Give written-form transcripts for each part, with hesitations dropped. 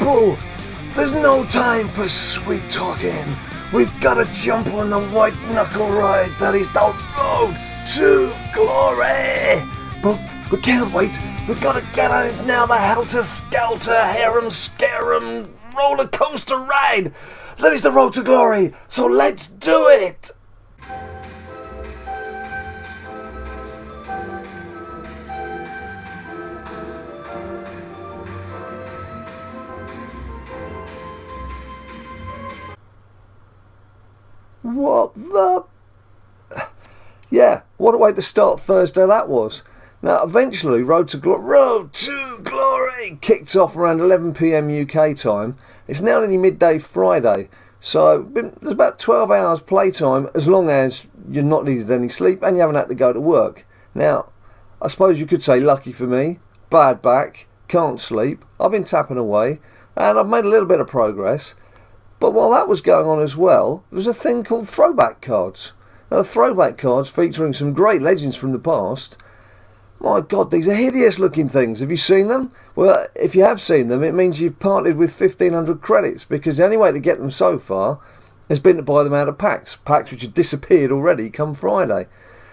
people, there's no time for sweet talking. We've got to jump on the white knuckle ride that is the road to glory. But we can't wait. We've got to get on it now. The helter-skelter, harem-scarum roller coaster ride that is the road to glory. So let's do it. What the... Yeah, what a way to start Thursday that was. Now, eventually, Road to Glory kicked off around 11 PM UK time. It's now nearly midday Friday, so there's about 12 hours playtime, as long as you've not needed any sleep and you haven't had to go to work. Now, I suppose you could say lucky for me, bad back, can't sleep. I've been tapping away, and I've made a little bit of progress. But while that was going on as well, there was a thing called Throwback Cards. Now, the Throwback Cards featuring some great legends from the past. My God, these are hideous looking things. Have you seen them? Well, if you have seen them, it means you've parted with 1,500 credits, because the only way to get them so far has been to buy them out of packs which have disappeared already come Friday.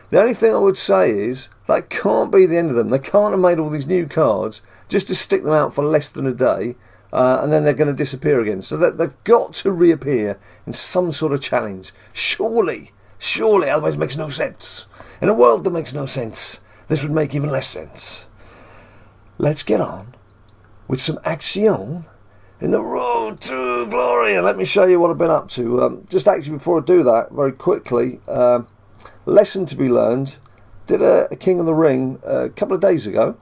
The only thing I would say is that can't be the end of them. They can't have made all these new cards just to stick them out for less than a day. And then they're going to disappear again. So they've got to reappear in some sort of challenge. Surely, otherwise it makes no sense. In a world that makes no sense, this would make even less sense. Let's get on with some action in the road to glory. And let me show you what I've been up to. Just actually before I do that, very quickly, lesson to be learned. Did a King of the Ring a couple of days ago.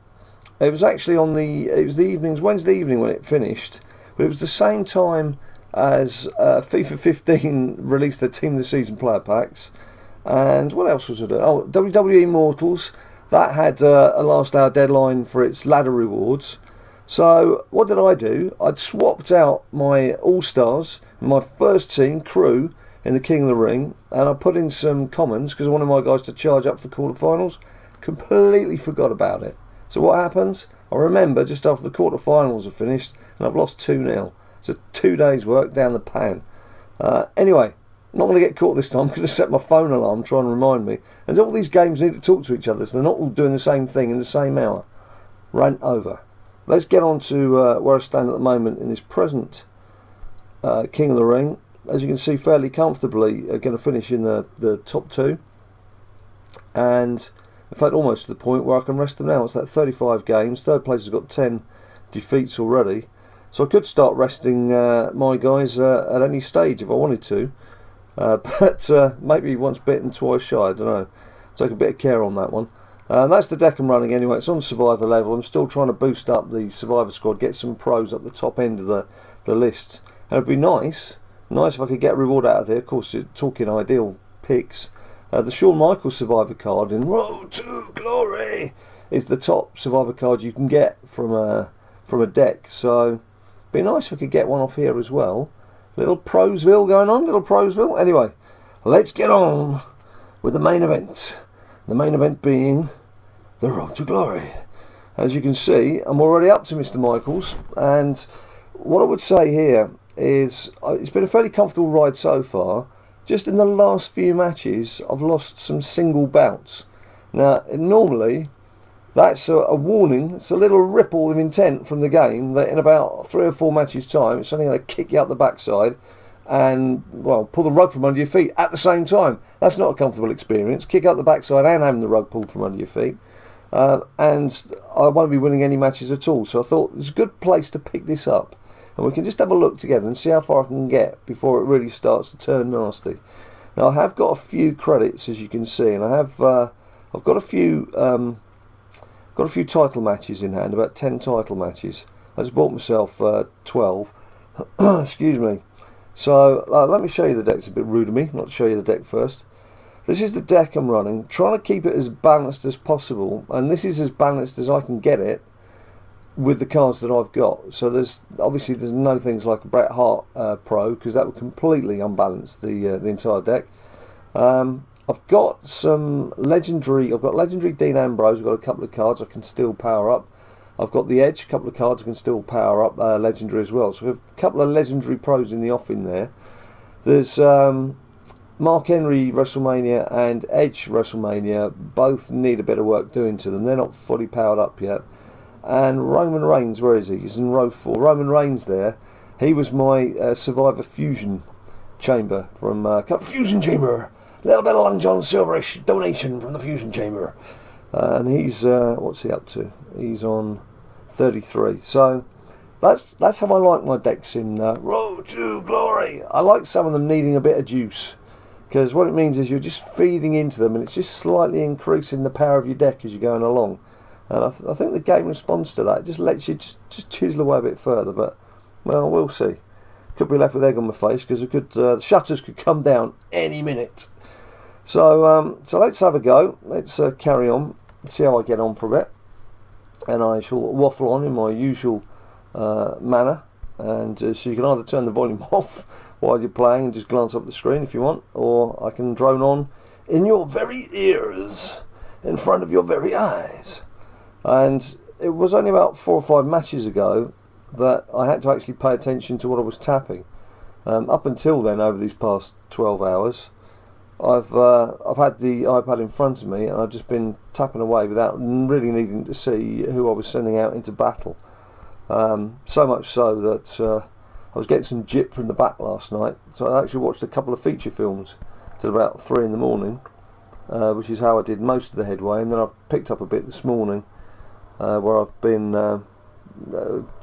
It was actually Wednesday evening when it finished, but it was the same time as FIFA 15 released their Team of the Season player packs. And what else was it? Oh, WWE Immortals, that had a last hour deadline for its ladder rewards. So what did I do? I'd swapped out my All-Stars, my first team, crew, in the King of the Ring, and I put in some commons because I wanted my guys to charge up for the quarterfinals. Completely forgot about it. So what happens? I remember just after the quarterfinals are finished, and I've lost 2-0. So 2 days' work down the pan. Anyway, not going to get caught this time. I'm going to set my phone alarm, try and remind me. And all these games need to talk to each other, so they're not all doing the same thing in the same hour. Rant over. Let's get on to where I stand at the moment in this present King of the Ring. As you can see, fairly comfortably going to finish in the top two. And in fact, almost to the point where I can rest them now. It's like 35 games. Third place has got 10 defeats already. So I could start resting my guys at any stage if I wanted to. But maybe once bitten, twice shy. I don't know. Take a bit of care on that one. That's the deck I'm running anyway. It's on Survivor level. I'm still trying to boost up the Survivor squad, get some pros up the top end of the list. And it'd be nice if I could get a reward out of there. Of course, talking ideal picks. The Shawn Michaels Survivor card in Road to Glory is the top Survivor card you can get from a deck. So it'd be nice if I could get one off here as well. Little Prosville going on, little Prosville. Anyway, let's get on with the main event. The main event being the Road to Glory. As you can see, I'm already up to Mr. Michaels, and what I would say here is it's been a fairly comfortable ride so far. Just in the last few matches, I've lost some single bouts. Now, normally, that's a warning. It's a little ripple of intent from the game that in about 3 or 4 matches' time, it's only going to kick you out the backside and, well, pull the rug from under your feet at the same time. That's not a comfortable experience. Kick out the backside and having the rug pulled from under your feet. And I won't be winning any matches at all. So I thought it's a good place to pick this up. And we can just have a look together and see how far I can get before it really starts to turn nasty. Now I have got a few credits, as you can see, and I've got a few title matches in hand, about 10 title matches. I just bought myself 12. Excuse me. So let me show you the deck. It's a bit rude of me not to show you the deck first. This is the deck I'm running, trying to keep it as balanced as possible, and this is as balanced as I can get it with the cards that I've got. So there's no things like a Bret Hart Pro, because that would completely unbalance the entire deck. I've got some legendary. I've got legendary Dean Ambrose. I've got a couple of cards I can still power up. I've got the Edge, a couple of cards I can still power up, legendary as well. So we have a couple of legendary pros in the offing there. There's Mark Henry WrestleMania and Edge WrestleMania. Both need a bit of work doing to them. They're not fully powered up yet. And Roman Reigns, where is he? He's in row 4. Roman Reigns there. He was my Survivor Fusion Chamber from Fusion Chamber. A little bit of Long John Silverish donation from the Fusion Chamber. And he's, what's he up to? He's on 33. So that's how I like my decks in Road to Glory. I like some of them needing a bit of juice, because what it means is you're just feeding into them and it's just slightly increasing the power of your deck as you're going along. And I think the game responds to that. It just lets you just chisel away a bit further. But, well, we'll see. Could be left with egg on my face, because the shutters could come down any minute. So let's have a go. Let's carry on, see how I get on for a bit. And I shall waffle on in my usual manner. And so you can either turn the volume off while you're playing and just glance up the screen if you want, or I can drone on in your very ears, in front of your very eyes. And it was only about 4 or 5 matches ago that I had to actually pay attention to what I was tapping. Up until then, over these past 12 hours, I've had the iPad in front of me and I've just been tapping away without really needing to see who I was sending out into battle. So much so that I was getting some jip from the back last night, so I actually watched a couple of feature films till about 3 in the morning, which is how I did most of the headway. And then I've picked up a bit this morning, where I've been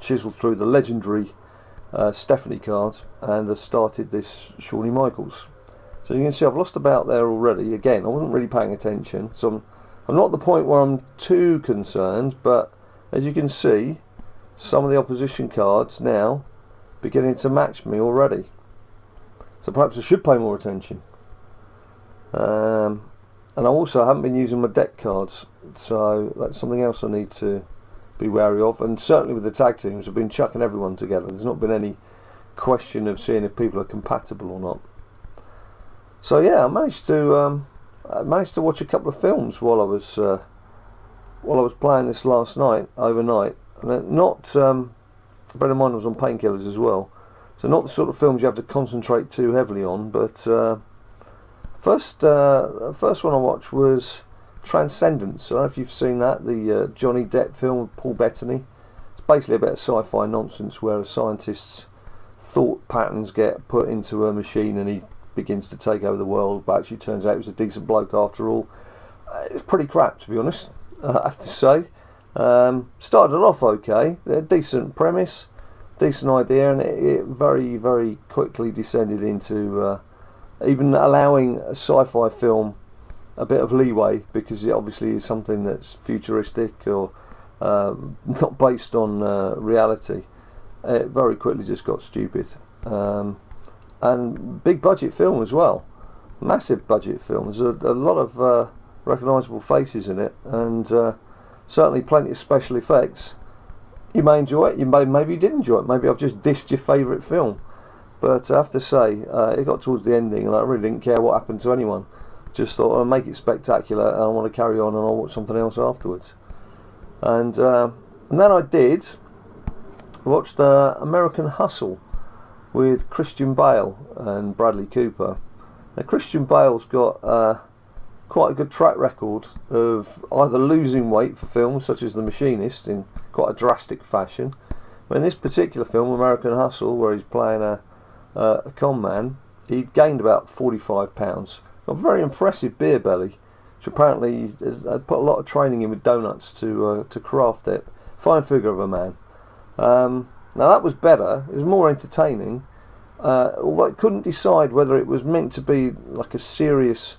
chiseled through the legendary Stephanie card and have started this Shawnee Michaels. So you can see I've lost about there already. Again, I wasn't really paying attention, so I'm not at the point where I'm too concerned, but as you can see, some of the opposition cards now beginning to match me already. So perhaps I should pay more attention. And I also haven't been using my deck cards, so that's something else I need to be wary of. And certainly with the tag teams, I've been chucking everyone together. There's not been any question of seeing if people are compatible or not. So yeah, I managed to watch a couple of films while I was playing this last night, overnight. And not bear in mind I was on painkillers as well, so not the sort of films you have to concentrate too heavily on. But first one I watched was Transcendence. I don't know if you've seen that, the Johnny Depp film with Paul Bettany. It's basically a bit of sci-fi nonsense where a scientist's thought patterns get put into a machine and he begins to take over the world, but actually turns out he was a decent bloke after all. It's pretty crap, to be honest, I have to say. Started it off okay, a decent premise, decent idea, and it very, very quickly descended into even allowing a sci-fi film a bit of leeway, because it obviously is something that's futuristic or not based on reality. It very quickly just got stupid. And big budget film as well, massive budget film. There's a lot of recognisable faces in it, and certainly plenty of special effects. You may enjoy it, maybe you did enjoy it, maybe I've just dissed your favourite film. But I have to say, it got towards the ending and I really didn't care what happened to anyone. Just thought I'll make it spectacular and I want to carry on and I'll watch something else afterwards. And then I did watch the American Hustle with Christian Bale and Bradley Cooper. Now Christian Bale's got quite a good track record of either losing weight for films such as The Machinist in quite a drastic fashion. But in this particular film, American Hustle, where he's playing a con man, he gained about 45 pounds. Got a very impressive beer belly, which apparently has put a lot of training in with donuts to craft it. Fine figure of a man. Now that was better, it was more entertaining, although I couldn't decide whether it was meant to be like a serious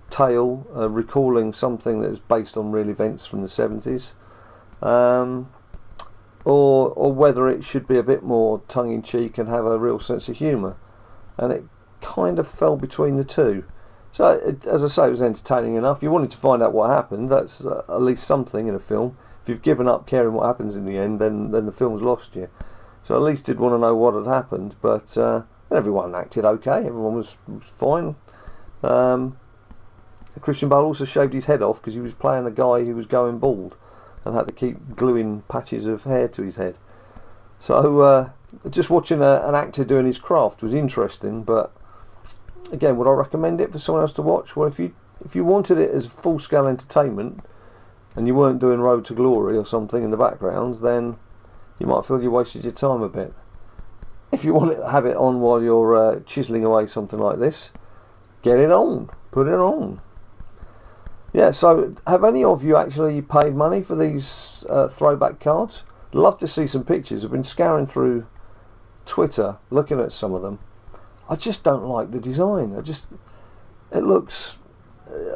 tale recalling something that was based on real events from the 70s, or whether it should be a bit more tongue-in-cheek and have a real sense of humour. And it kind of fell between the two. So as I say, it was entertaining enough. You wanted to find out what happened. That's at least something in a film. If you've given up caring what happens in the end, then the film's lost you. So at least did want to know what had happened. But everyone acted okay. Everyone was fine. Christian Bale also shaved his head off because he was playing a guy who was going bald. and had to keep gluing patches of hair to his head. So just watching an actor doing his craft was interesting, but again, would I recommend it for someone else to watch? Well, if you wanted it as full-scale entertainment and you weren't doing Road to Glory or something in the background, then you might feel you wasted your time a bit. If you want to have it on while you're chiselling away something like this, get it on, put it on. Yeah, so have any of you actually paid money for these throwback cards? I'd love to see some pictures. I've been scouring through Twitter looking at some of them. I just don't like the design. It looks,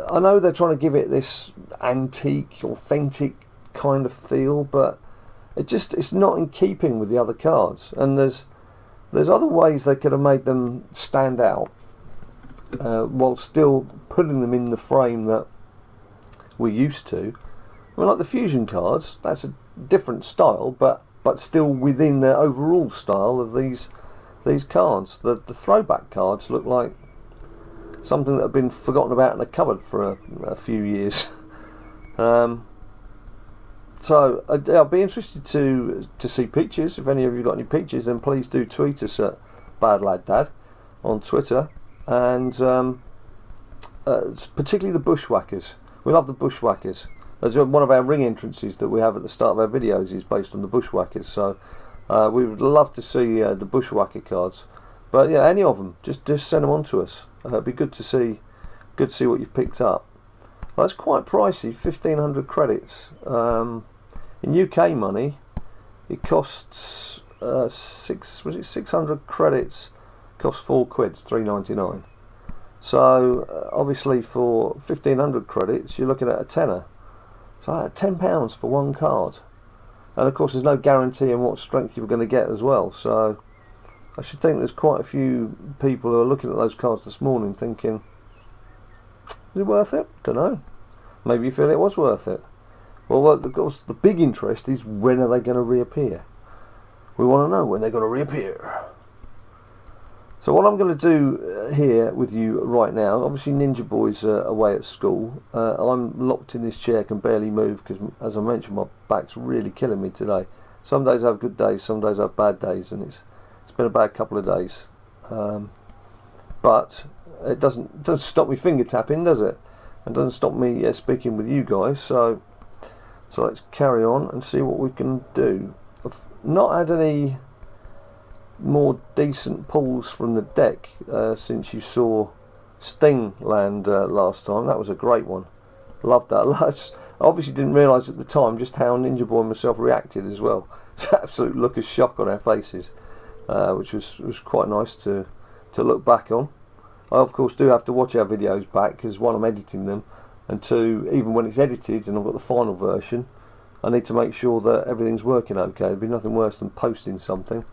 I know they're trying to give it this antique, authentic kind of feel, but it's not in keeping with the other cards. And there's other ways they could have made them stand out while still putting them in the frame that we're used to. I mean, like the fusion cards, that's a different style, but still within the overall style of these cards. The throwback cards look like something that had been forgotten about in a cupboard for a few years. So I'll be interested to see pictures. If any of you got any pictures, then please do tweet us at BadLadDad on Twitter, and particularly the Bushwhackers. We love the Bushwhackers. One of our ring entrances that we have at the start of our videos is based on the Bushwhackers. So we would love to see the Bushwhacker cards. But yeah, any of them, just send them on to us. It'd be good to see what you've picked up. Well, that's quite pricey, 1,500 credits. In UK money, it costs 600 credits. Costs £4, £3.99. So obviously for 1,500 credits, you're looking at a tenner. So £10 for one card, and of course there's no guarantee on what strength you're going to get as well. So I should think there's quite a few people who are looking at those cards this morning thinking, is it worth it? Don't know. Maybe you feel it was worth it. Well, of course the big interest is, when are they going to reappear? We want to know when they're going to reappear. So what I'm going to do here with you right now, obviously Ninja Boy's away at school. I'm locked in this chair, can barely move because, as I mentioned, my back's really killing me today. Some days I have good days, some days I have bad days, and it's been a bad couple of days. But it doesn't stop me finger tapping, does it? It doesn't stop me speaking with you guys. So let's carry on and see what we can do. I've not had any more decent pulls from the deck since you saw Sting land last time. That was a great one. Loved that. I obviously didn't realise at the time just how Ninja Boy and myself reacted as well. It's an absolute look of shock on our faces, which was quite nice to look back on. I of course do have to watch our videos back, because one, I'm editing them, and two, even when it's edited and I've got the final version, I need to make sure that everything's working okay. There'd be nothing worse than posting something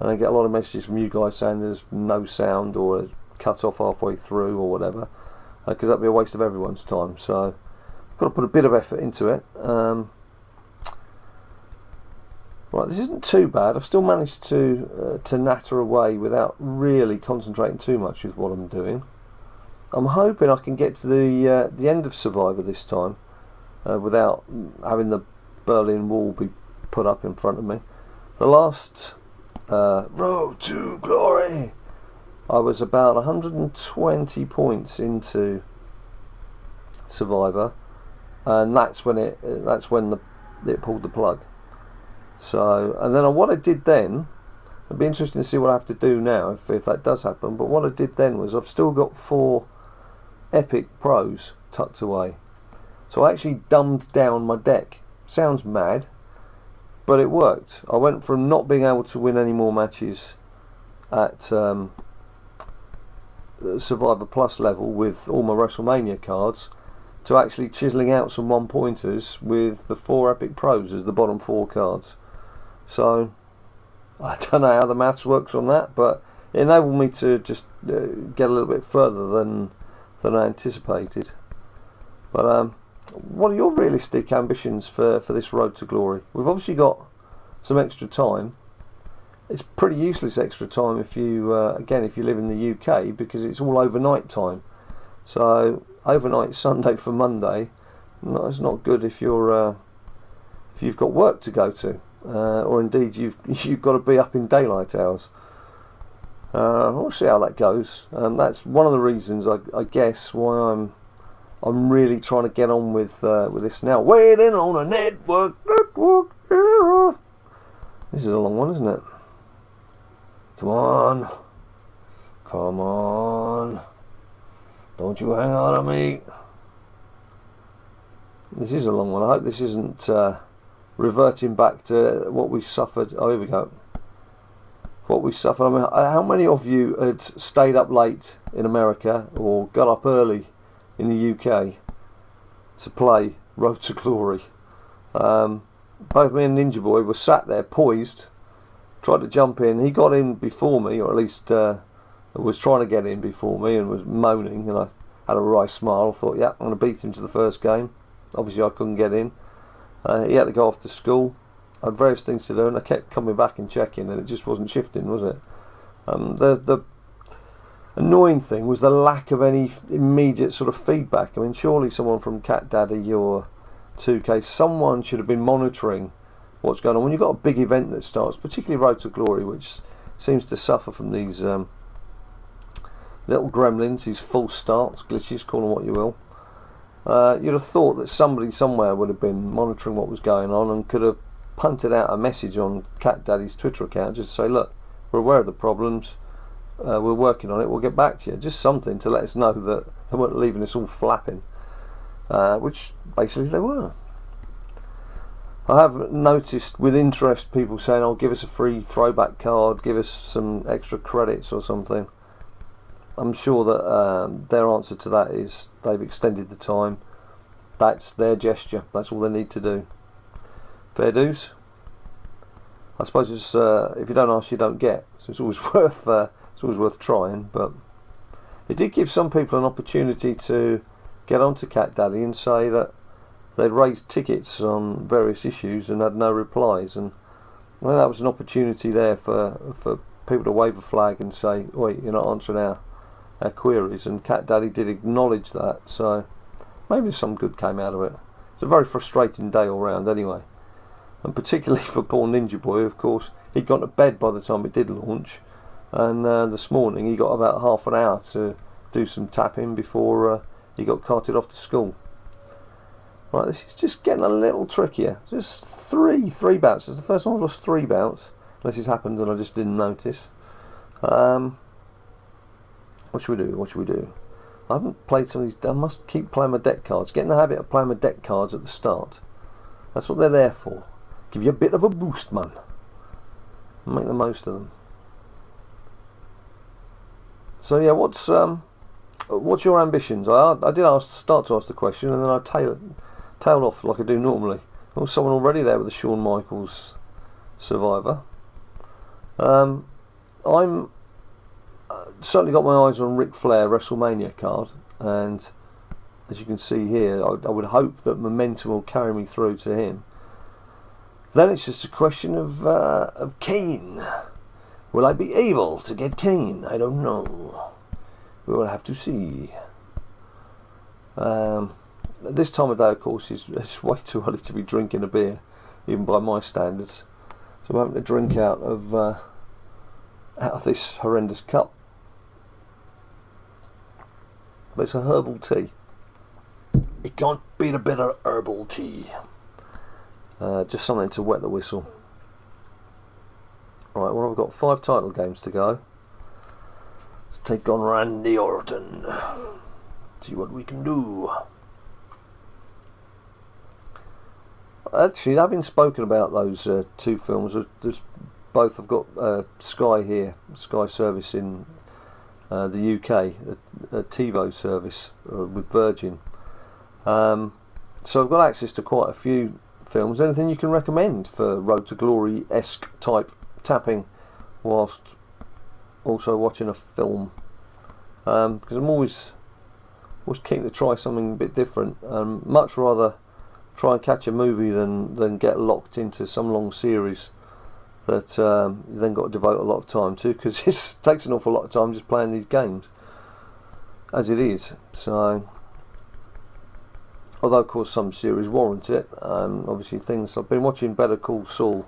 and I get a lot of messages from you guys saying there's no sound or cut off halfway through or whatever, because that'd be a waste of everyone's time. So I've got to put a bit of effort into it. Right, this isn't too bad. I've still managed to natter away without really concentrating too much with what I'm doing. I'm hoping I can get to the end of Survivor this time without having the Berlin Wall be put up in front of me. The last Road to Glory, I was about 120 points into Survivor, and that's when it pulled the plug. So, and then what I did then, it'd be interesting to see what I have to do now if that does happen. But what I did then was, I've still got 4 Epic Pros tucked away. So I actually dumbed down my deck. Sounds mad, but it worked. I went from not being able to win any more matches at Survivor Plus level with all my WrestleMania cards to actually chiselling out some one-pointers with the 4 Epic Pros as the bottom 4 cards. So I don't know how the maths works on that, but it enabled me to just get a little bit further than I anticipated. But what are your realistic ambitions for this Road to Glory? We've obviously got some extra time. It's pretty useless extra time if you if you live in the UK, because it's all overnight time. So overnight Sunday for Monday, it's not good if you're if you've got work to go to, or indeed you've got to be up in daylight hours. We'll see how that goes. That's one of the reasons, I guess, why I'm really trying to get on with this now. Waiting on a network era. This is a long one, isn't it? Come on. Come on. Don't you hang on to me. This is a long one. I hope this isn't reverting back to what we suffered. Oh, here we go. What we suffered. I mean, how many of you had stayed up late in America or got up early in the UK to play Road to Glory? Both me and Ninja Boy were sat there poised, tried to jump in. He got in before me, or at least was trying to get in before me, and was moaning, and I had a wry smile. I thought, yeah, I'm going to beat him to the first game. Obviously I couldn't get in. He had to go off to school. I had various things to do, and I kept coming back and checking, and it just wasn't shifting, was it? The annoying thing was the lack of any immediate sort of feedback. I mean, surely someone from Cat Daddy or 2K, someone should have been monitoring what's going on when you've got a big event that starts, particularly Road to Glory, which seems to suffer from these little gremlins, these false starts, glitches, call them what you will. You'd have thought that somebody somewhere would have been monitoring what was going on and could have punted out a message on Cat Daddy's Twitter account just to say, look, we're aware of the problems, we're working on it, we'll get back to you. Just something to let us know that they weren't leaving us all flapping, which basically they were. I have noticed with interest people saying, oh, give us a free throwback card, give us some extra credits or something. I'm sure that their answer to that is they've extended the time. That's their gesture. That's all they need to do. Fair dues. I suppose it's if you don't ask, you don't get. So it's always worth trying. But it did give some people an opportunity to get onto Cat Daddy and say that they'd raised tickets on various issues and had no replies. And I think that was an opportunity there for people to wave a flag and say, "Wait, you're not answering our queries," and Cat Daddy did acknowledge that, so maybe some good came out of it. It's a very frustrating day all round anyway, and particularly for poor Ninja Boy. Of course, he'd gone to bed by the time it did launch, and this morning he got about half an hour to do some tapping before he got carted off to school. Right, this is just getting a little trickier. Just three bouts. It's the first time I've lost 3 bouts, unless it's happened and I just didn't notice. What should we do? I haven't played some of these. I must keep playing my deck cards. Get in the habit of playing my deck cards at the start. That's what they're there for. Give you a bit of a boost, man. Make the most of them. So yeah, what's your ambitions? I did start to ask the question, and then I tailed off like I do normally. Well, someone already there with the Shawn Michaels Survivor. I'm certainly got my eyes on Rick Flair WrestleMania card, and as you can see here, I would hope that momentum will carry me through to him. Then it's just a question of Kane. Will I be able to get Kane? I don't know. We will have to see. This time of day, of course, it's way too early to be drinking a beer, even by my standards. So I'm having to drink out of this horrendous cup. But it's a herbal tea. It can't beat a bit of herbal tea. Just something to wet the whistle. Right, well, I've got 5 title games to go. Let's take on Randy Orton. See what we can do. Actually, having spoken about those 2 films, there's both have got Sky here, Sky service in the UK, a TiVo service with Virgin. So I've got access to quite a few films. Anything you can recommend for Road to Glory-esque type tapping whilst also watching a film? Because I'm always keen to try something a bit different. Much rather try and catch a movie than get locked into some long series that you then got to devote a lot of time to, because it takes an awful lot of time just playing these games as it is. So although of course some series warrant it. Obviously things, I've been watching Better Call Saul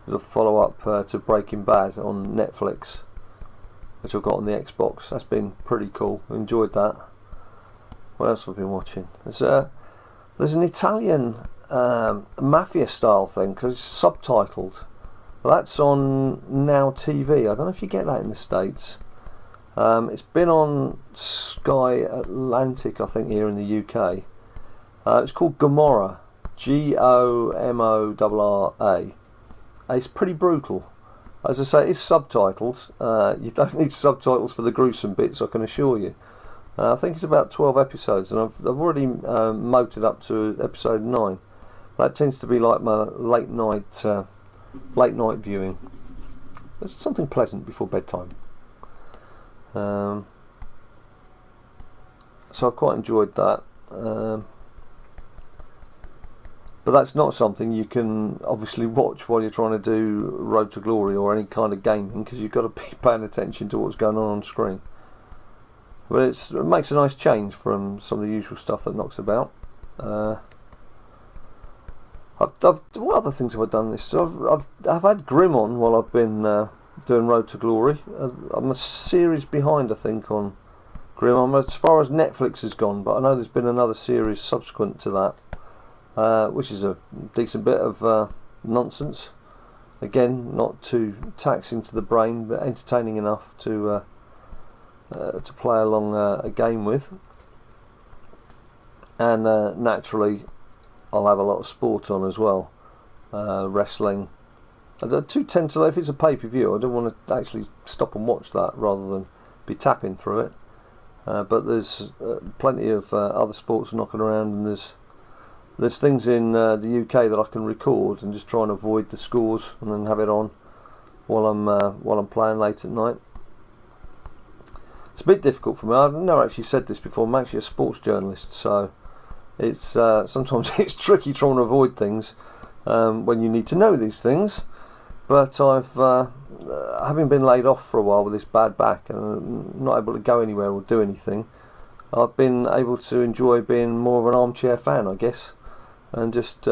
as a follow-up to Breaking Bad on Netflix, which I've got on the Xbox. That's been pretty cool. I enjoyed that. What else have I been watching? There's an Italian mafia style thing, because it's subtitled. Well, that's on Now TV. I don't know if you get that in the States. It's been on Sky Atlantic, I think, here in the UK. It's called Gomorrah, Gomorra. It's pretty brutal. As I say, it's subtitled. You don't need subtitles for the gruesome bits, I can assure you. I think it's about 12 episodes, and I've already motored up to episode 9. That tends to be like my late night viewing. It's something pleasant before bedtime. So I quite enjoyed that. But that's not something you can obviously watch while you're trying to do Road to Glory or any kind of gaming, because you've got to be paying attention to what's going on screen. But it makes a nice change from some of the usual stuff that knocks about. What other things have I done this? So I've had Grimm on while I've been doing Road to Glory. I'm a series behind, I think, on Grimm. I'm as far as Netflix has gone, but I know there's been another series subsequent to that, which is a decent bit of nonsense. Again, not too taxing to the brain, but entertaining enough to play along a game with. And naturally, I'll have a lot of sport on as well. Wrestling. I do tend to, if it's a pay-per-view, I don't want to actually stop and watch that rather than be tapping through it. But there's plenty of other sports knocking around, and there's things in the UK that I can record and just try and avoid the scores and then have it on while I'm playing late at night. It's a bit difficult for me. I've never actually said this before. I'm actually a sports journalist, so it's sometimes it's tricky trying to avoid things when you need to know these things. But I've having been laid off for a while with this bad back and not able to go anywhere or do anything, I've been able to enjoy being more of an armchair fan, I guess, and just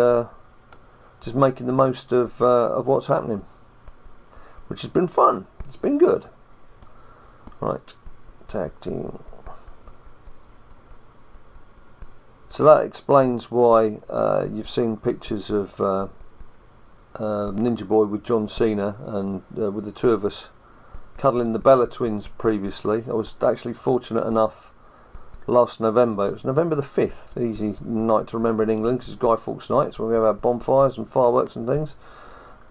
making the most of what's happening, which has been fun. It's been good. Right, tag team. So that explains why you've seen pictures of Ninja Boy with John Cena and with the two of us cuddling the Bella twins previously. I was actually fortunate enough last November. It was November the 5th, easy night to remember in England because it's Guy Fawkes night, so we have our bonfires and fireworks and things.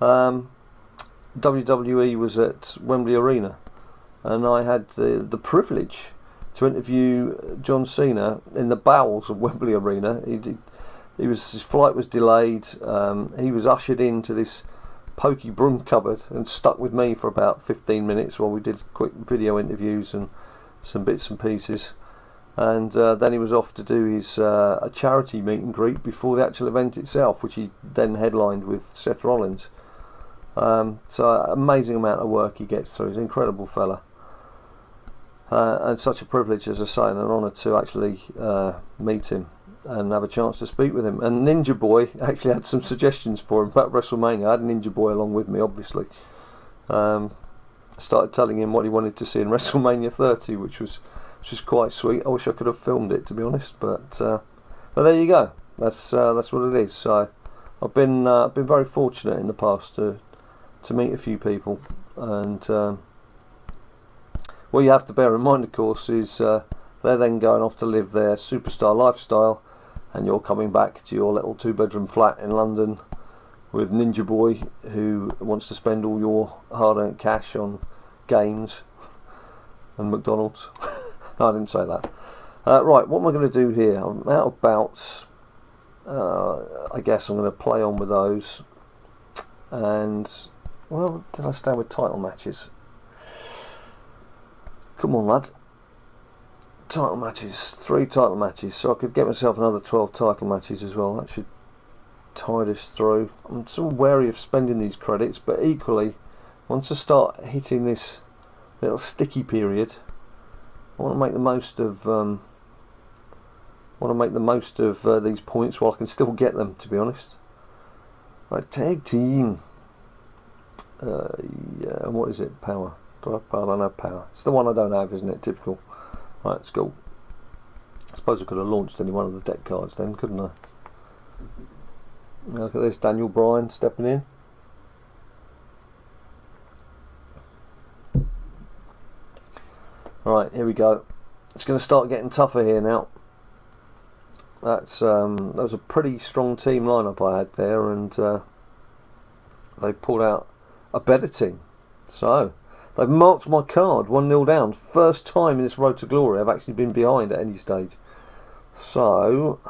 WWE was at Wembley Arena, and I had the privilege to interview John Cena in the bowels of Wembley Arena. His flight was delayed. He was ushered into this pokey broom cupboard and stuck with me for about 15 minutes while we did quick video interviews and some bits and pieces. And then he was off to do his a charity meet and greet before the actual event itself, which he then headlined with Seth Rollins. So amazing amount of work he gets through. He's an incredible fella. And such a privilege, as I say, and an honour to actually meet him and have a chance to speak with him. And Ninja Boy actually had some suggestions for him about WrestleMania. I had Ninja Boy along with me, obviously. Started telling him what he wanted to see in WrestleMania 30, which was quite sweet. I wish I could have filmed it, to be honest, but there you go. That's what it is. So I've been very fortunate in the past to meet a few people, and what you have to bear in mind, of course, is they're then going off to live their superstar lifestyle, and you're coming back to your little 2-bedroom flat in London with Ninja Boy, who wants to spend all your hard-earned cash on games and McDonald's. No, I didn't say that. Right, what am I going to do here? I'm out of bouts. I guess I'm going to play on with those. And, well, did I stay with title matches? Come on, lad. Title matches. 3 title matches. So I could get myself another 12 title matches as well. That should tide us through. I'm sort of wary of spending these credits, but equally, once I start hitting this little sticky period, I want to make the most of Want to make the most of these points while I can still get them, to be honest. Right, tag team. Yeah, what is it? Power. Do I have power? I don't have power. It's the one I don't have, isn't it? Typical. Right, let's go. I suppose I could have launched any one of the deck cards then, couldn't I? Look at this, Daniel Bryan stepping in. Right, here we go. It's going to start getting tougher here now. That was a pretty strong team lineup I had there, and they pulled out a better team. So they've marked my card 1-0 down. First time in this Road to Glory I've actually been behind at any stage. So,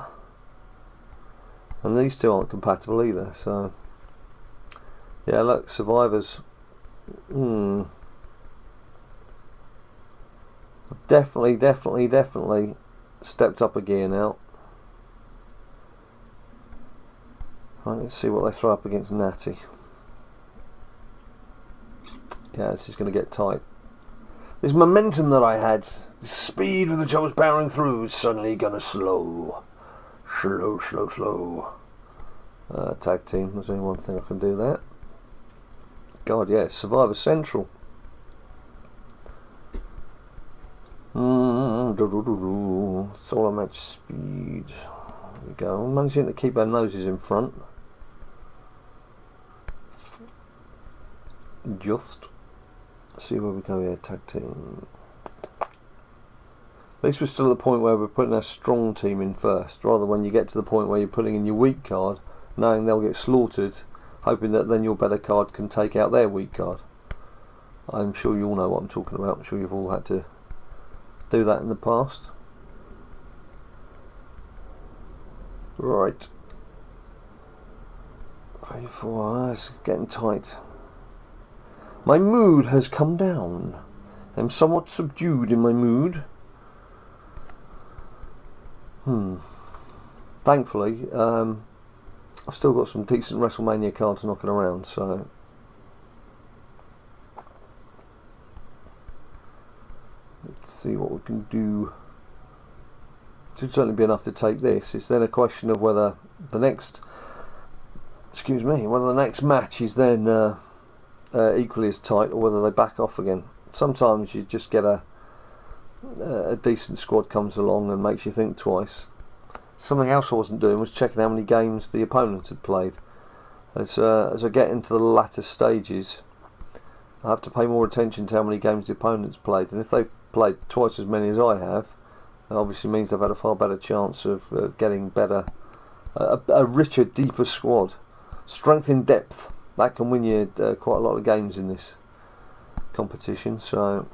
and these two aren't compatible either. So yeah, look, survivors. Definitely stepped up a gear now. Right, let's see what they throw up against Natty. Yeah, this is going to get tight. This momentum that I had, the speed with which I was powering through, is suddenly going to slow. Slow. Tag team, there's only one thing I can do there. God, yes, Survivor Central. Solo match speed. There we go. I'm managing to keep our noses in front. Just see where we go here. Tag team. At least we're still at the point where we're putting our strong team in first, rather when you get to the point where you're putting in your weak card, knowing they'll get slaughtered, hoping that then your better card can take out their weak card. I'm sure you all know what I'm talking about. I'm sure you've all had to do that in the past. Right. 3, 4 hours, getting tight. My mood has come down. I'm somewhat subdued in my mood. Thankfully, I've still got some decent WrestleMania cards knocking around, so let's see what we can do. Should certainly be enough to take this. It's then a question of whether the next, whether the next match is then equally as tight, or whether they back off again. Sometimes you just get a decent squad comes along and makes you think twice. Something else I wasn't doing was checking how many games the opponent had played. As I get into the latter stages, I have to pay more attention to how many games the opponent's played, and if they've played twice as many as I have, it obviously means they've had a far better chance of getting better, a richer, deeper squad. Strength in depth, that can win you quite a lot of games in this competition. So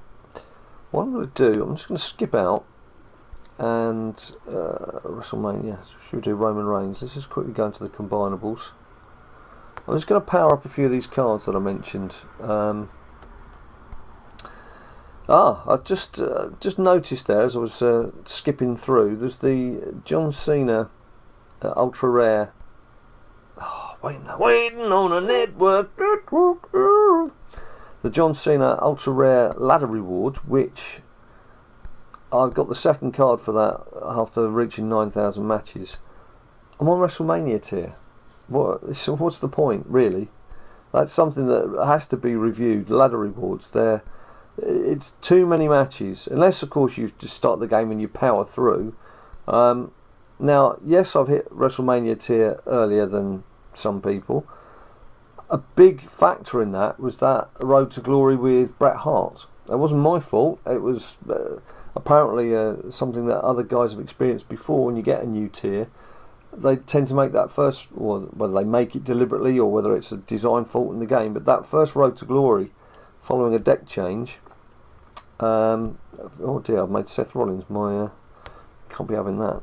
what I'm going to do, I'm just going to skip out and WrestleMania. Should we do Roman Reigns? Let's just quickly go into the combinables. I'm just going to power up a few of these cards that I mentioned. I just noticed there as I was skipping through, there's the John Cena ultra rare. Waiting on a network. The John Cena ultra rare ladder reward, which I've got the second card for that after reaching 9,000 matches. I'm on WrestleMania tier. What's the point, really? That's something that has to be reviewed. Ladder rewards, it's too many matches, unless of course you just start the game and you power through. Now, yes, I've hit WrestleMania tier earlier than some people. A big factor in that was that Road to Glory with Bret Hart. It wasn't my fault. It was apparently something that other guys have experienced before. When you get a new tier, they tend to make that first, or whether they make it deliberately or whether it's a design fault in the game, but that first Road to Glory following a deck change, oh dear, I've made Seth Rollins my can't be having that.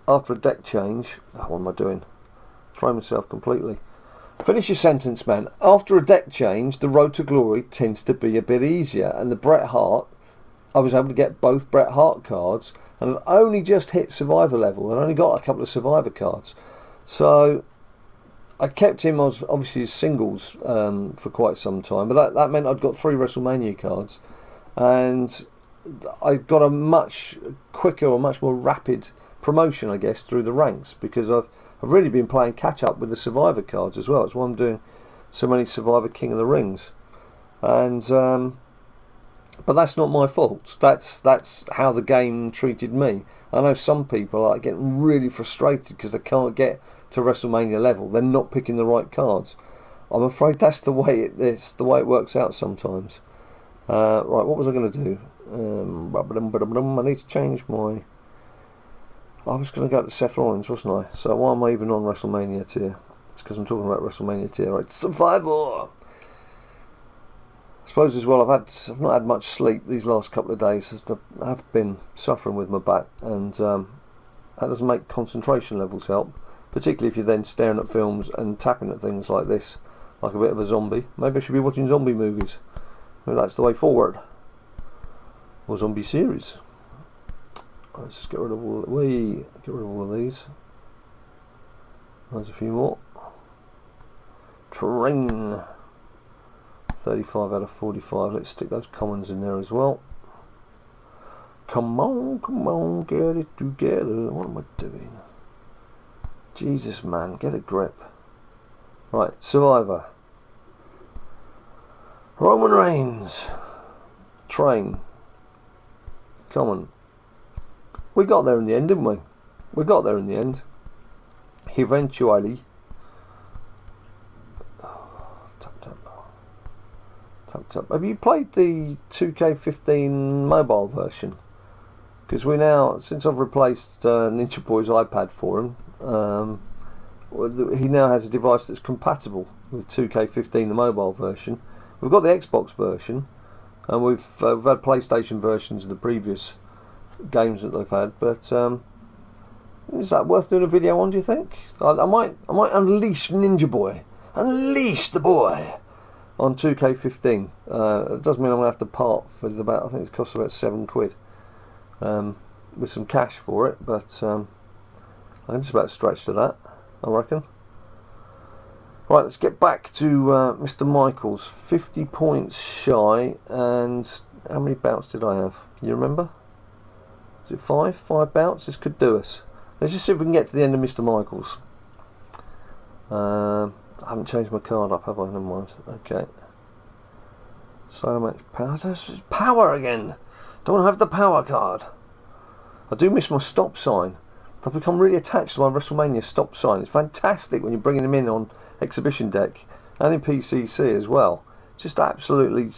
After a deck change, what am I doing? Throw myself completely. Finish your sentence, man. After a deck change, the Road to Glory tends to be a bit easier, and the Bret Hart, I was able to get both Bret Hart cards, and I'd only just hit Survivor level. I'd only got a couple of Survivor cards, so I kept him as obviously as singles for quite some time. But that meant I'd got 3 WrestleMania cards, and I got a much quicker or much more rapid promotion, I guess, through the ranks, because I've really been playing catch up with the Survivor cards as well. That's why I'm doing so many Survivor King of the Rings, and but that's not my fault. That's how the game treated me. I know some people are getting really frustrated because they can't get to WrestleMania level. They're not picking the right cards. I'm afraid that's the way it's the way it works out sometimes. Right, what was I going to do? I need to change my... I was going to go to Seth Rollins, wasn't I? So why am I even on WrestleMania tier? It's because I'm talking about WrestleMania tier, right? Survivor! I suppose as well, I've not had much sleep these last couple of days. I have been suffering with my back, and that doesn't make concentration levels help, particularly if you're then staring at films and tapping at things like this, like a bit of a zombie. Maybe I should be watching zombie movies. Maybe that's the way forward. Or zombie series. Let's just get rid of all of these. There's a few more. Train. 35 out of 45. Let's stick those commons in there as well. Come on, get it together. What am I doing? Jesus, man, get a grip. Right, Survivor. Roman Reigns. Train. Common. We got there in the end, didn't we? We got there in the end. Eventually. Tap. Have you played the 2K15 mobile version? Because we now, since I've replaced Ninja Boy's iPad for him, he now has a device that's compatible with 2K15, the mobile version. We've got the Xbox version, and we've had PlayStation versions of the previous games that they've had. But is that worth doing a video on? Do you think? I might unleash Ninja Boy, unleash the boy on 2K15. It does mean I'm gonna have to part with about, I think it costs about £7 with some cash for it, but I'm just about stretched to that, I reckon. Right, let's get back to Mr. Michaels. 50 points shy, and how many bouts did I have? Can you remember? Is it 5? 5 bouts? This could do us. Let's just see if we can get to the end of Mr. Michaels. I haven't changed my card up, have I? Never mind. Okay. So much power. Power again! Don't have the power card. I do miss my stop sign. I've become really attached to my WrestleMania stop sign. It's fantastic when you're bringing them in on exhibition deck and in PCC as well. Just absolutely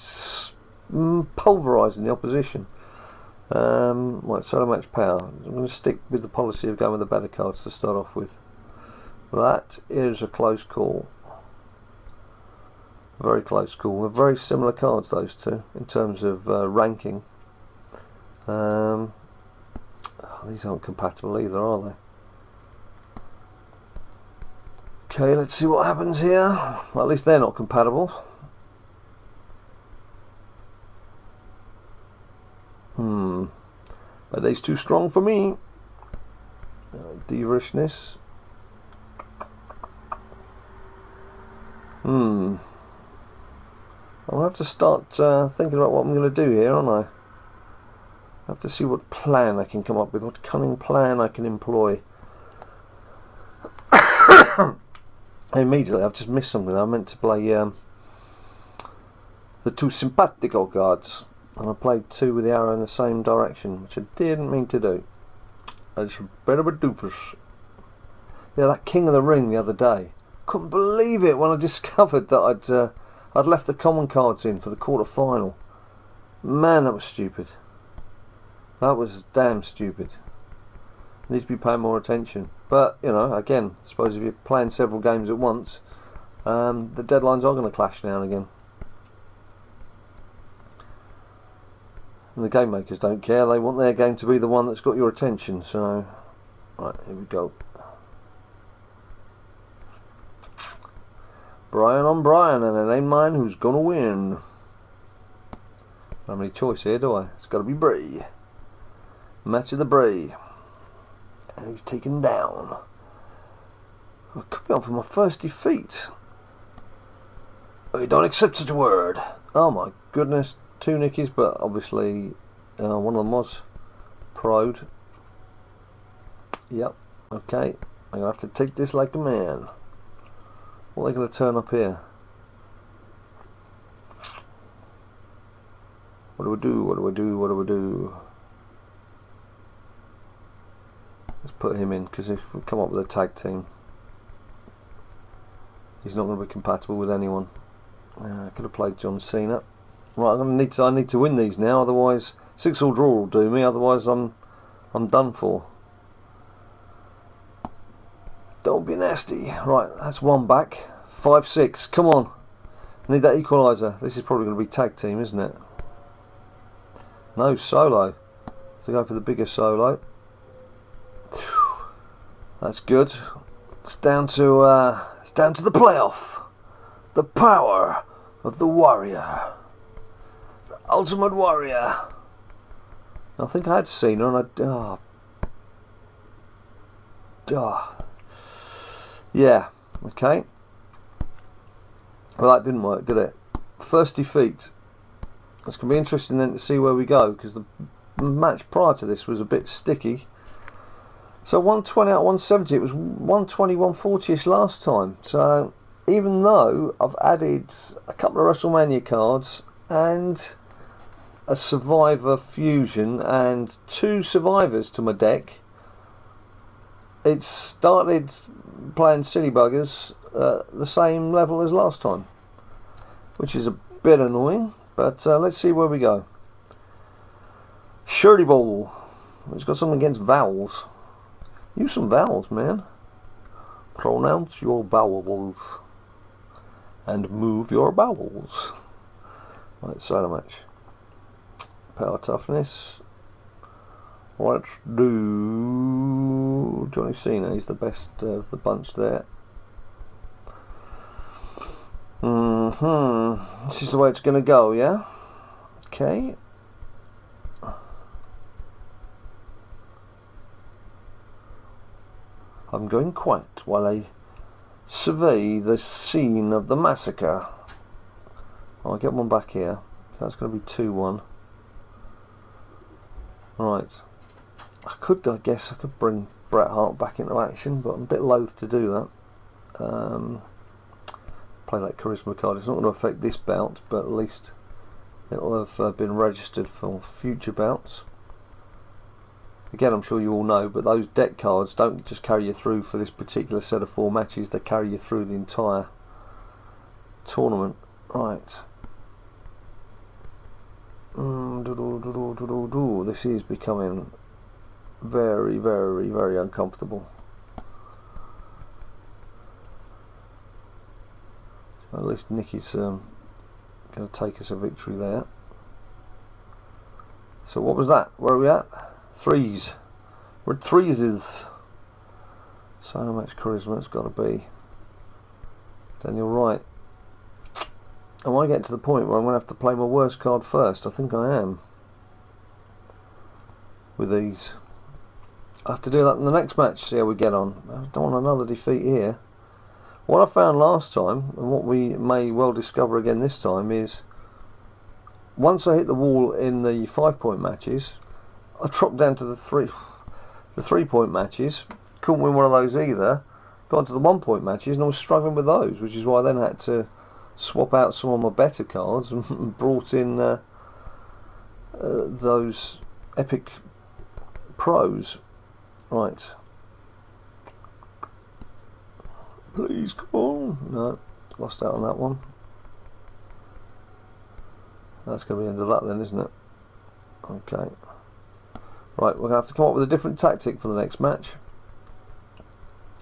pulverising the opposition. Right, solo match power. I'm going to stick with the policy of going with the better cards to start off with. That is a close call. Very close call. They're very similar cards, those two, in terms of ranking. These aren't compatible either, are they? Okay, let's see what happens here. Well, at least they're not compatible. But these too strong for me. Divishness. I'll have to start thinking about what I'm going to do here, aren't I? I have to see what plan I can come up with, what cunning plan I can employ. Immediately, I've just missed something. I meant to play the two simpatico cards, and I played two with the arrow in the same direction, which I didn't mean to do. I just better of a doofus. Yeah, that King of the Ring the other day. Couldn't believe it when I discovered that I'd left the common cards in for the quarter final. Man, that was stupid. That was damn stupid. Needs to be paying more attention. But, you know, again, I suppose if you're playing several games at once, the deadlines are going to clash now and again. And the game makers don't care. They want their game to be the one that's got your attention. So, right, here we go. Brian on Brian, and it ain't mine who's going to win. I don't have any choice here, do I? It's got to be Bray. Match of the Bray. And he's taken down. I could be on for my first defeat. Oh, you don't accept such a word. Oh my goodness. 2 nickies, but obviously One of them was pro'd. Yep. Okay. I'm gonna have to take this like a man. What are they gonna turn up here? What do we do? What do we do? What do we do? Let's put him in, because if we come up with a tag team, he's not going to be compatible with anyone. I could have played John Cena. Right, I need to win these now. Otherwise, 6-all draw will do me. Otherwise, I'm done for. Don't be nasty. Right, that's one back. 5-6. Come on. Need that equaliser. This is probably going to be tag team, isn't it? No, solo. To go for the bigger solo. That's good. It's down to the playoff. The power of the warrior. The ultimate warrior. I think I had Cena and yeah, okay. Well, that didn't work, did it? First defeat. It's going to be interesting then to see where we go, because the match prior to this was a bit sticky. So 120 out of 170, it was 120, 140ish last time. So even though I've added a couple of WrestleMania cards and a Survivor Fusion and 2 Survivors to my deck, it started playing silly buggers at the same level as last time, which is a bit annoying, but let's see where we go. Shirley Bowl. It's got something against vowels. Use some vowels, man. Pronounce your vowels and move your bowels. Right, solo match. Power toughness. Let's do Johnny Cena. He's the best of the bunch there. This is the way it's going to go, yeah? Okay. I'm going quiet while I survey the scene of the massacre. I'll get one back here. So that's going to be 2-1. Right. I guess I could bring Bret Hart back into action, but I'm a bit loath to do that. Play that charisma card. It's not going to affect this bout, but at least it'll have been registered for future bouts. Again, I'm sure you all know, but those deck cards don't just carry you through for this particular set of 4 matches, they carry you through the entire tournament. Right. This is becoming very, very, very uncomfortable. At least Nikki's going to take us a victory there. So what was that? Where are we at? 3s. We're at 3s. So much charisma it's got to be. Daniel Wright. Am I getting to the point where I'm going to have to play my worst card first? I think I am. With these. I have to do that in the next match, see how we get on. I don't want another defeat here. What I found last time, and what we may well discover again this time, is once I hit the wall in the 5-point matches, I dropped down to the 3-point matches, couldn't win one of those either, got into the 1-point matches and I was struggling with those, which is why I then had to swap out some of my better cards and brought in those epic pros. Right. Please, come on. No, lost out on that one. That's going to be the end of that then, isn't it? Okay. Right, we're going to have to come up with a different tactic for the next match.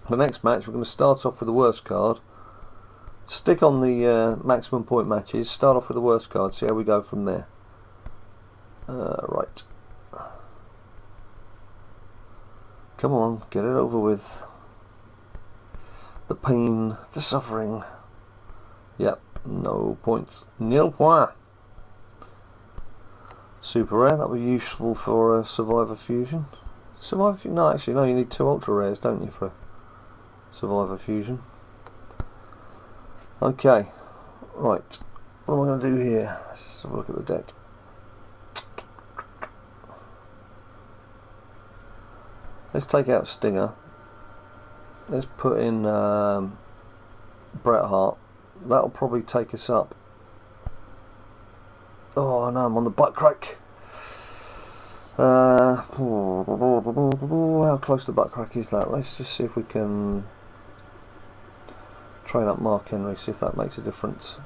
The next match, we're going to start off with the worst card. Stick on the maximum point matches. Start off with the worst card. See how we go from there. Right. Come on, get it over with. The pain, the suffering. Yep, no points. Nil point. Super rare, that would be useful for Survivor Fusion. No, actually, no, you need 2 ultra rares, don't you, for Survivor Fusion. Okay, right. What am I going to do here? Let's just have a look at the deck. Let's take out Stinger. Let's put in Bret Hart. That'll probably take us up. Oh no, I'm on the butt crack. How close to the butt crack is that? Let's just see if we can train up Mark Henry, see if that makes a difference.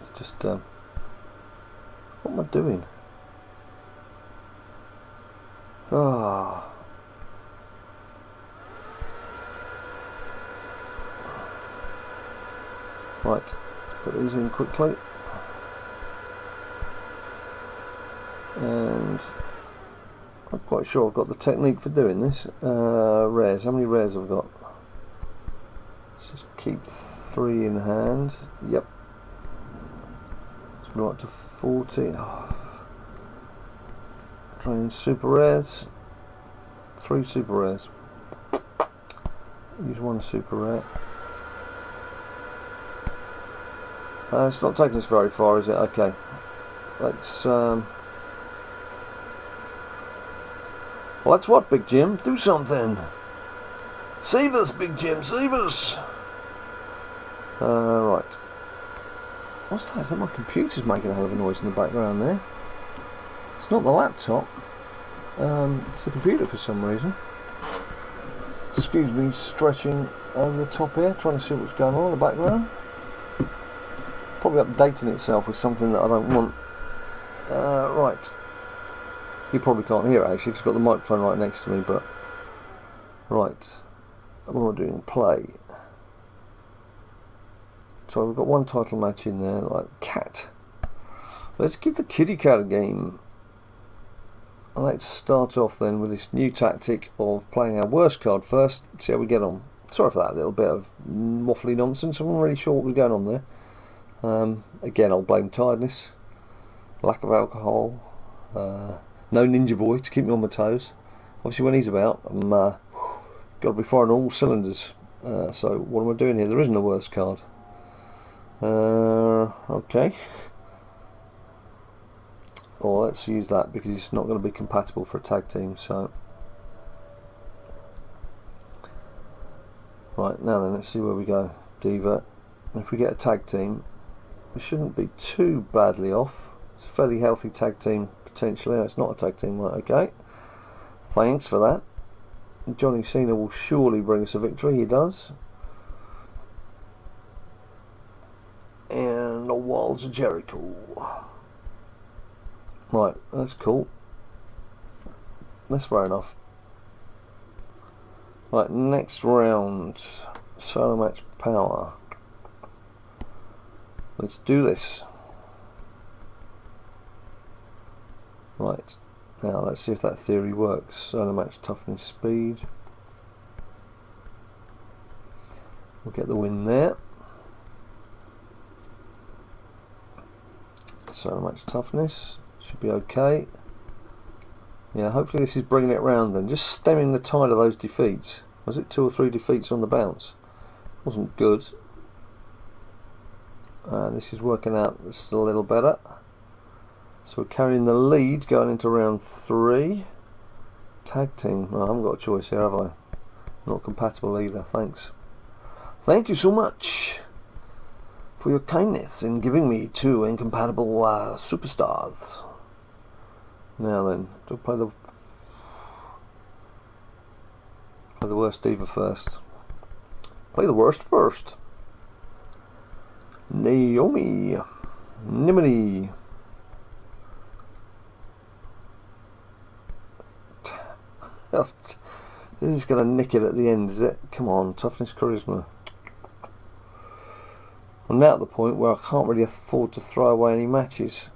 It's just what am I doing? Oh. Right, put these in quickly. And I'm quite sure I've got the technique for doing this. Rares, how many rares have I got? Let's just keep 3 in hand. Yep. Let's go up to 40. Oh. Trying super rares. 3 super rares. Use 1 super rare. It's not taking us very far, is it? Okay. Let's well, that's what, Big Jim? Do something! Save us, Big Jim, save us! Right. What's that? Is that my computer's making a hell of a noise in the background there? It's not the laptop. It's the computer for some reason. Excuse me, stretching over the top here, trying to see what's going on in the background. Probably updating itself with something that I don't want. Right. You probably can't hear it actually because I've got the microphone right next to me, but right. What am I doing? Play. So we've got 1 title match in there, like cat. Let's give the kitty cat a game. And let's start off then with this new tactic of playing our worst card first, see how we get on. Sorry for that little bit of waffly nonsense, I'm not really sure what was going on there. Again, I'll blame tiredness, lack of alcohol, no Ninja Boy to keep me on my toes. Obviously when he's about, I'm got to be firing on all cylinders. So what am I doing here? There isn't a worst card. Okay. Well, let's use that because it's not going to be compatible for a tag team. So, right, now then, let's see where we go. Diva. If we get a tag team, we shouldn't be too badly off. It's a fairly healthy tag team potentially. It's not a tag team, right? Okay. Thanks for that. Johnny Cena will surely bring us a victory. He does. And the Walls of Jericho. Right, that's cool. That's fair enough. Right, next round. Solo match power. Let's do this. Right, now let's see if that theory works. Solo match toughness speed. We'll get the win there. Solo match toughness. Should be okay. Yeah, hopefully this is bringing it round then. Just stemming the tide of those defeats. Was it 2 or 3 defeats on the bounce? Wasn't good. This is working out just a little better. So we're carrying the lead going into round 3. Tag team. Oh, I haven't got a choice here, have I? Not compatible either. Thanks. Thank you so much for your kindness in giving me 2 incompatible superstars. Now then, do I play the worst diva first? Play the worst first. Naomi. Nimini. This is going to nick it at the end, is it? Come on, toughness, charisma. I'm now at the point where I can't really afford to throw away any matches.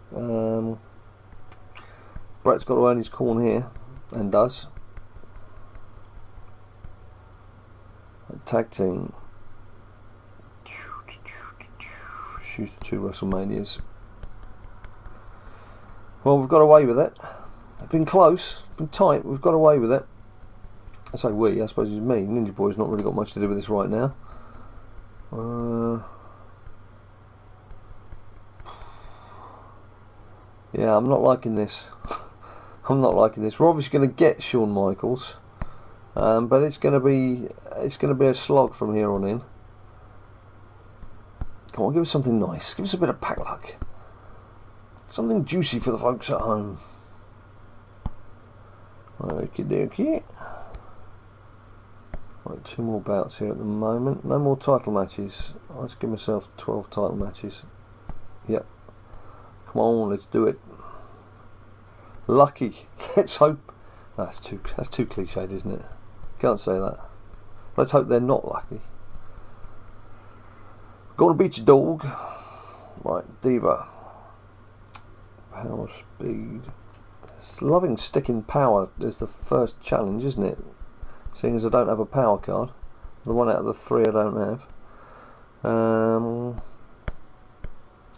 Brett's got to earn his corn here, and does. Tag team. Choose the 2 WrestleManias. Well, we've got away with it. It's been close, been tight, we've got away with it. I say we, I suppose it's me. Ninja Boy's not really got much to do with this right now. Yeah, I'm not liking this. I'm not liking this. We're obviously going to get Shawn Michaels. But it's going to be a slog from here on in. Come on, give us something nice. Give us a bit of pack luck. Something juicy for the folks at home. Okie dokie. Right, 2 more bouts here at the moment. No more title matches. Let's give myself 12 title matches. Yep. Come on, let's do it. Lucky. Let's hope. No, that's too cliched, isn't it? Can't say that. Let's hope they're not lucky. Gonna beat your dog. Right, Diva. Power, speed. It's loving sticking power is the first challenge, isn't it? Seeing as I don't have a power card. The one out of the 3 I don't have.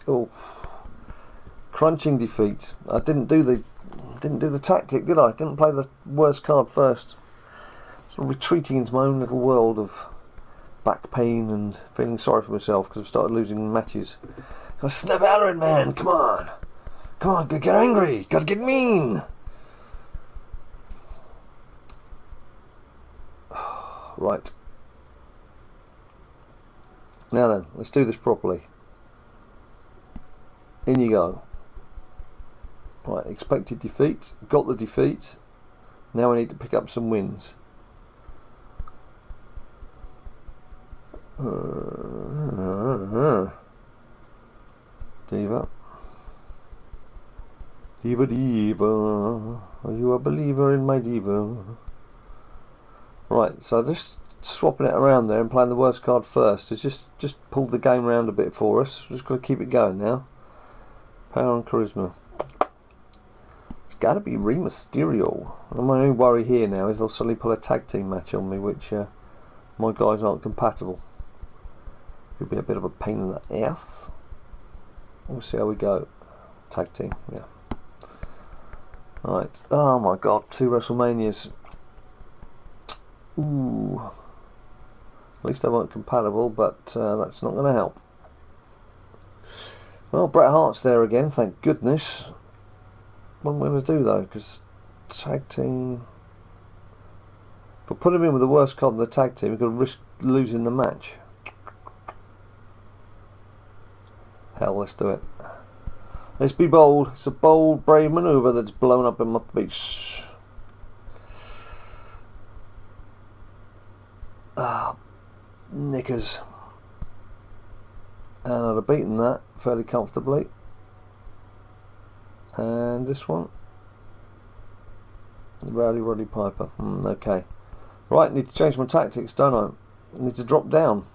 Oh, crunching defeat. I didn't do the tactic, did I? Didn't play the worst card first. Sort of retreating into my own little world of back pain and feeling sorry for myself because I've started losing matches. Gotta snap out of it, man. Come on, gotta get angry. Gotta get mean. Right. Now then, let's do this properly. In you go. Right, expected defeat. Got the defeat. Now I need to pick up some wins. Diva. Diva, diva. Are you a believer in my diva? Right, so just swapping it around there and playing the worst card first has just pulled the game around a bit for us. We've just got to keep it going now. Power and charisma. It's got to be Rey Mysterio. And my only worry here now is they'll suddenly pull a tag team match on me, which my guys aren't compatible. Could be a bit of a pain in the ass. We'll see how we go. Tag team, yeah. Right. Oh my God, 2 WrestleManias. Ooh. At least they weren't compatible, but that's not going to help. Well, Bret Hart's there again, thank goodness. What am I going to do though? Because tag team. If I put him in with the worst card in the tag team, we're going to risk losing the match. Hell, let's do it. Let's be bold. It's a bold, brave manoeuvre that's blown up in my face. Ah, knickers. And I'd have beaten that fairly comfortably. And this one. Roddy Piper. Okay. Right, need to change my tactics, don't I? Need to drop down.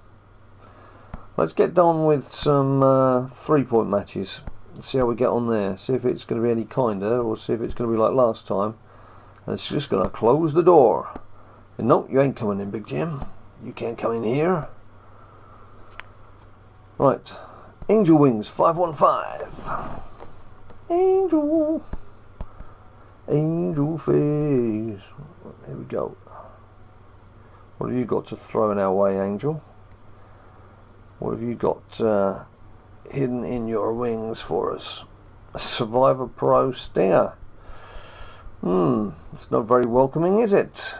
Let's get done with some 3-point matches. See how we get on there. See if it's going to be any kinder, or see if it's going to be like last time. And it's just going to close the door. And no, you ain't coming in, Big Jim. You can't come in here. Right. Angel Wings 515. Angel face. Here we go. What have you got to throw in our way, Angel? What have you got hidden in your wings for us? A Survivor Pro Stinger. It's not very welcoming, is it?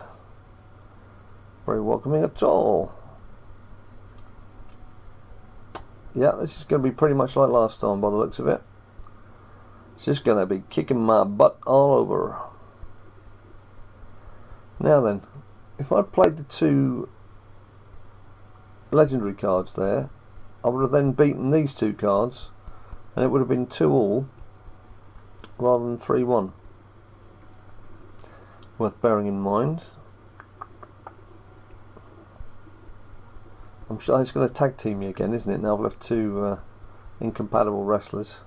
Very welcoming at all. Yeah, this is going to be pretty much like last time by the looks of it. It's just going to be kicking my butt all over. Now then, if I'd played the 2 legendary cards there, I would have then beaten these 2 cards, and it would have been 2-all rather than 3-1. Worth bearing in mind. I'm sure it's going to tag team me again, isn't it? Now I've left 2 incompatible wrestlers.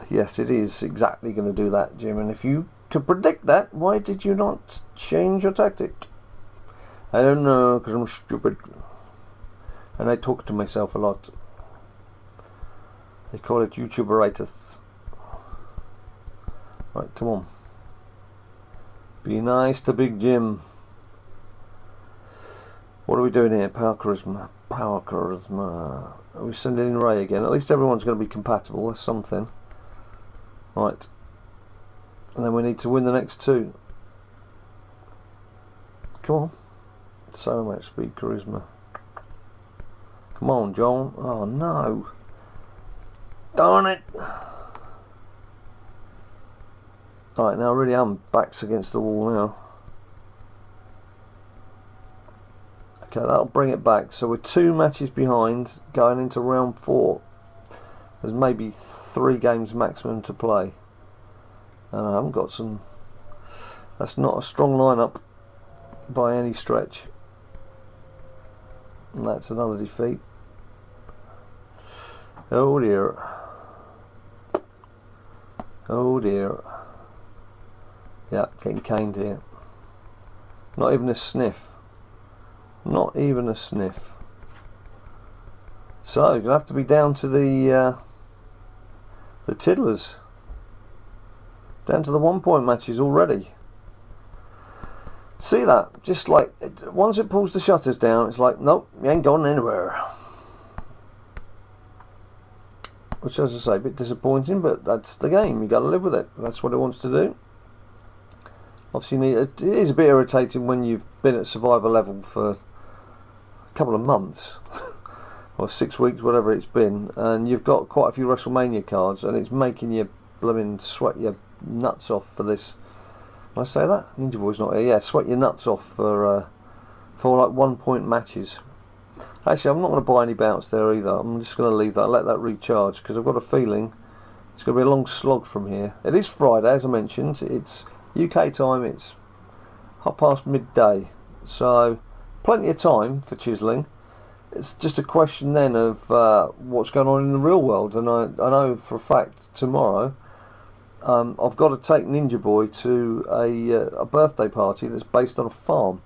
Yes, it is exactly going to do that, Jim. And if you could predict that, why did you not change your tactic? I don't know, because I'm stupid. And I talk to myself a lot. They call it YouTuberitis. Right, come on. Be nice to Big Jim. What are we doing here? Power charisma. Power charisma. Are we sending in Ray again? At least everyone's going to be compatible. That's something. Right. And then we need to win the next 2. Come on. So much speed, charisma. Come on, John. Oh, no. Darn it. Alright, now I really am backs against the wall now. Okay, that'll bring it back. So we're 2 matches behind going into round 4. There's maybe 3 games maximum to play. And I haven't got some... That's not a strong lineup by any stretch. And that's another defeat. Oh dear. Oh dear. Yeah, getting caned here. Not even a sniff. Not even a sniff. So, you're going to have to be down to the tiddlers. Down to the 1-point matches already. See that? Just like, once it pulls the shutters down, it's like, nope, you ain't gone anywhere. Which, as I say, a bit disappointing, but that's the game. You got to live with it. That's what it wants to do. Obviously, it is a bit irritating when you've been at survivor level for a couple of months or 6 weeks, whatever it's been, and you've got quite a few WrestleMania cards, and it's making you blooming sweat your nuts off for this. Can I say that? Ninja Boy's not here. Yeah, sweat your nuts off for like 1-point matches. Actually, I'm not going to buy any bouts there either. I'm just going to leave that, let that recharge, because I've got a feeling it's going to be a long slog from here. It is Friday, as I mentioned. It's UK time. It's midday, midday, so plenty of time for chiselling. It's just a question then of what's going on in the real world, and I know for a fact tomorrow I've got to take Ninja Boy to a birthday party that's based on a farm,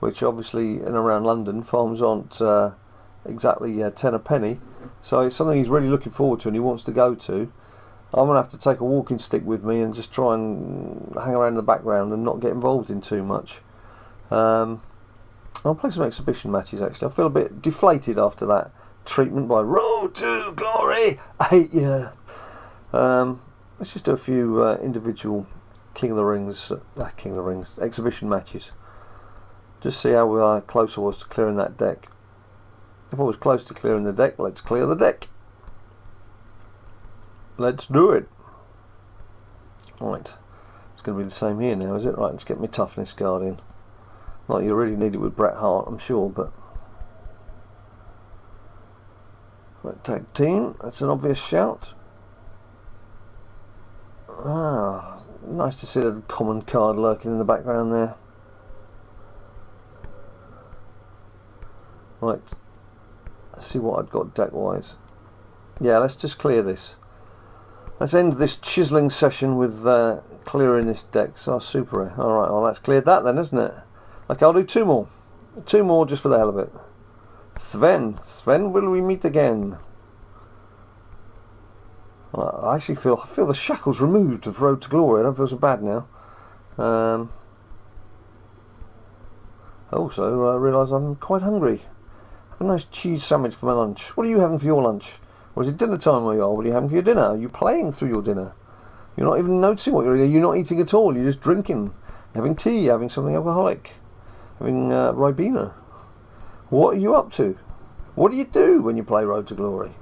which obviously in and around London farms aren't exactly 10 a penny, so it's something he's really looking forward to and he wants to go to. I'm going to have to take a walking stick with me and just try and hang around in the background and not get involved in too much. I'll play some exhibition matches actually. I feel a bit deflated after that treatment by Road to Glory. I hate you. Let's just do a few individual King of the Rings exhibition matches. Just see how close I was to clearing that deck. If I was close to clearing the deck, let's clear the deck. Let's do it. Right, it's going to be the same here now, is it? Right, let's get my toughness card in. Not you really need it with Bret Hart, I'm sure, but... Right, tag team, that's an obvious shout. Ah, nice to see the common card lurking in the background there. Right, let's see what I've got deck-wise. Yeah, let's just clear this. Let's end this chiselling session with clearing this deck. So super. Alright, well that's cleared that then, isn't it? Okay, I'll do 2 more. 2 more just for the hell of it. Sven, will we meet again? I actually feel the shackles removed of Road to Glory. I don't feel so bad now. Also, I realise I'm quite hungry. Have a nice cheese sandwich for my lunch. What are you having for your lunch? Or is it dinner time where you are? What are you having for your dinner? Are you playing through your dinner? You're not even noticing what you're eating. You're not eating at all. You're just drinking. You're having tea. You're having something alcoholic. Having Ribena. What are you up to? What do you do when you play Road to Glory?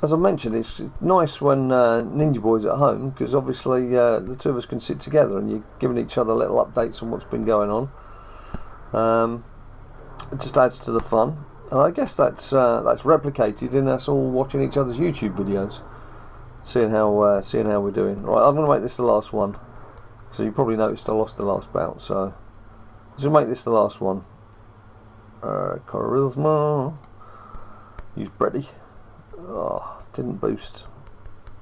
As I mentioned, it's nice when Ninja Boy's at home, because obviously the two of us can sit together and you're giving each other little updates on what's been going on. It just adds to the fun. And I guess that's replicated in us all watching each other's YouTube videos, seeing how we're doing. Right, I'm going to make this the last one. So you probably noticed I lost the last bout. So let's make this the last one. Charisma. Use Brady. Oh, didn't boost.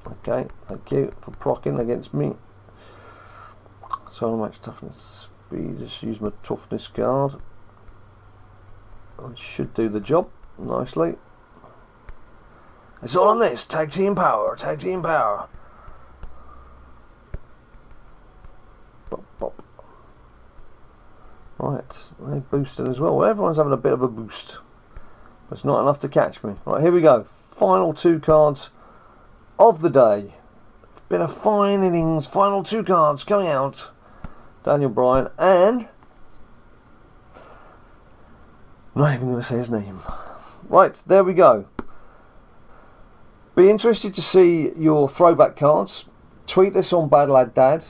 Okay, thank you for procking against me. So much toughness, speed. Just use my toughness card. That should do the job nicely. It's all on this. Tag team power. Tag team power. Bop, bop. Right, they boosted as well. Everyone's having a bit of a boost. But it's not enough to catch me. Right, here we go. Final 2 cards of the day. It's been a fine innings. Final 2 cards coming out. Daniel Bryan, and I'm not even going to say his name. Right, there we go. Be interested to see your throwback cards. Tweet us on Bad Lad Dad.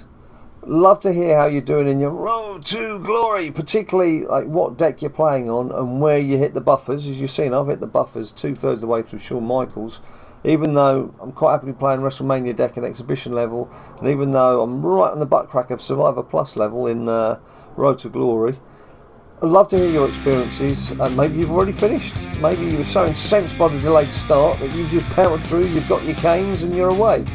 Love to hear how you're doing in your road to glory, particularly like what deck you're playing on and where you hit the buffers. As you've seen, I've hit the buffers 2/3 of the way through Shawn Michaels, even though I'm quite happily playing WrestleMania deck at exhibition level, and even though I'm right on the butt crack of Survivor Plus level in Road to Glory. I'd love to hear your experiences, and maybe you've already finished. Maybe you were so incensed by the delayed start that you've just powered through, you've got your canes and you're away.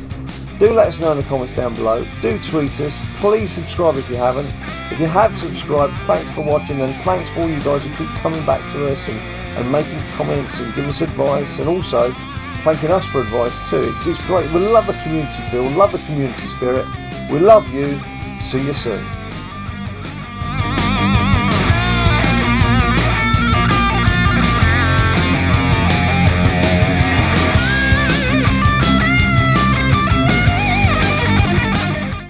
Do let us know in the comments down below. Do tweet us. Please subscribe if you haven't. If you have subscribed, thanks for watching, and thanks for all you guys who keep coming back to us and making comments and giving us advice, and also thanking us for advice too. It's great. We love the community feel, love the community spirit. We love you. See you soon.